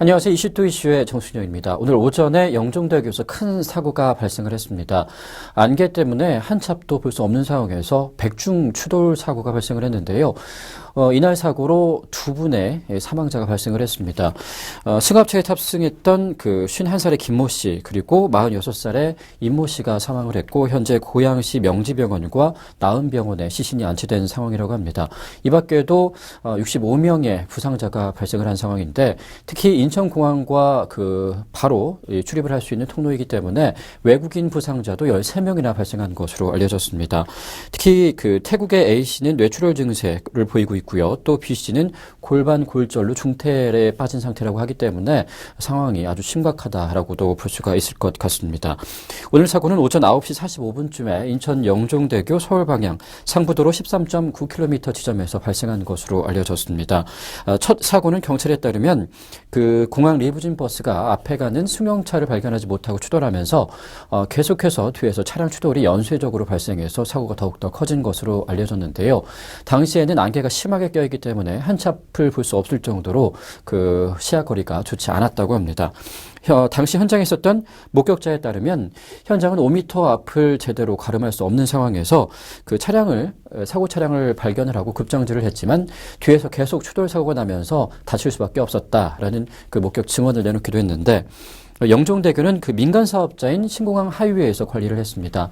안녕하세요. 이슈또 이슈의 정순영입니다. 오늘 오전에 영종대교에서 큰 사고가 발생을 했습니다. 안개 때문에 한참도 볼 수 없는 상황에서 백중 추돌 사고가 발생을 했는데요. 이날 사고로 두 분의 사망자가 발생을 했습니다. 승합차에 탑승했던 그 51살의 김모 씨 그리고 46살의 임모 씨가 사망을 했고 현재 고양시 명지병원과 나은병원에 시신이 안치된 상황이라고 합니다. 이 밖에도 65명의 부상자가 발생을 한 상황인데 특히 인천공항과 바로 출입을 할 수 있는 통로이기 때문에 외국인 부상자도 13명이나 발생한 것으로 알려졌습니다. 특히 태국의 A 씨는 뇌출혈 증세를 보이고 있고요. 또 B 씨는 골반 골절로 중태에 빠진 상태라고 하기 때문에 상황이 아주 심각하다라고도 볼 수가 있을 것 같습니다. 오늘 사고는 오전 9시 45분쯤에 인천 영종대교 서울 방향 상부도로 13.9km 지점에서 발생한 것으로 알려졌습니다. 첫 사고는 경찰에 따르면 공항 리무진 버스가 앞에 가는 승용차를 발견하지 못하고 추돌하면서 계속해서 뒤에서 차량 추돌이 연쇄적으로 발생해서 사고가 더욱더 커진 것으로 알려졌는데요. 당시에는 안개가 심하게 껴있기 때문에 한치 앞을 볼 수 없을 정도로 시야 거리가 좋지 않았다고 합니다. 당시 현장에 있었던 목격자에 따르면 현장은 5m 앞을 제대로 가름할 수 없는 상황에서 사고 차량을 발견을 하고 급정지를 했지만 뒤에서 계속 추돌 사고가 나면서 다칠 수밖에 없었다라는 목격 증언을 내놓기도 했는데 영종대교는 민간 사업자인 신공항 하이웨이에서 관리를 했습니다.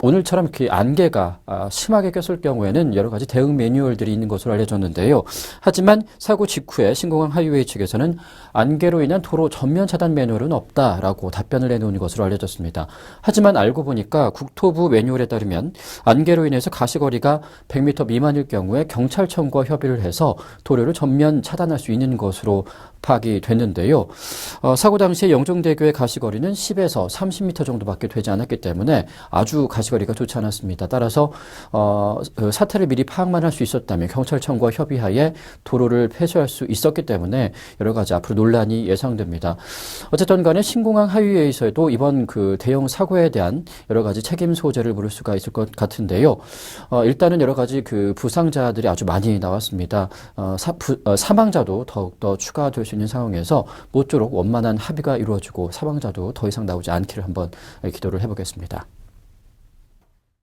오늘처럼 안개가 심하게 꼈을 경우에는 여러 가지 대응 매뉴얼들이 있는 것으로 알려졌는데요. 하지만 사고 직후에 신공항 하이웨이 측에서는 안개로 인한 도로 전면 차단 매뉴얼은 없다라고 답변을 내놓은 것으로 알려졌습니다. 하지만 알고 보니까 국토부 매뉴얼에 따르면 안개로 인해서 가시거리가 100m 미만일 경우에 경찰청과 협의를 해서 도로를 전면 차단할 수 있는 것으로 파악이 됐는데요. 사고 당시에 영종대교의 가시거리는 10에서 30m 정도밖에 되지 않았기 때문에 아주 가시거리가 좋지 않았습니다. 따라서 사태를 미리 파악만 할 수 있었다면 경찰청과 협의하에 도로를 폐쇄할 수 있었기 때문에 여러 가지 앞으로 논란이 예상됩니다. 어쨌든 간에 신공항 하이웨이에서도 이번 대형 사고에 대한 여러 가지 책임 소재를 물을 수가 있을 것 같은데요. 일단은 여러 가지 부상자들이 아주 많이 나왔습니다. 사망자도 더욱더 추가될 수 있는 상황에서 모쪼록 원만한 합의가 이루어지고 사망자도 더 이상 나오지 않기를 한번 기도를 해보겠습니다.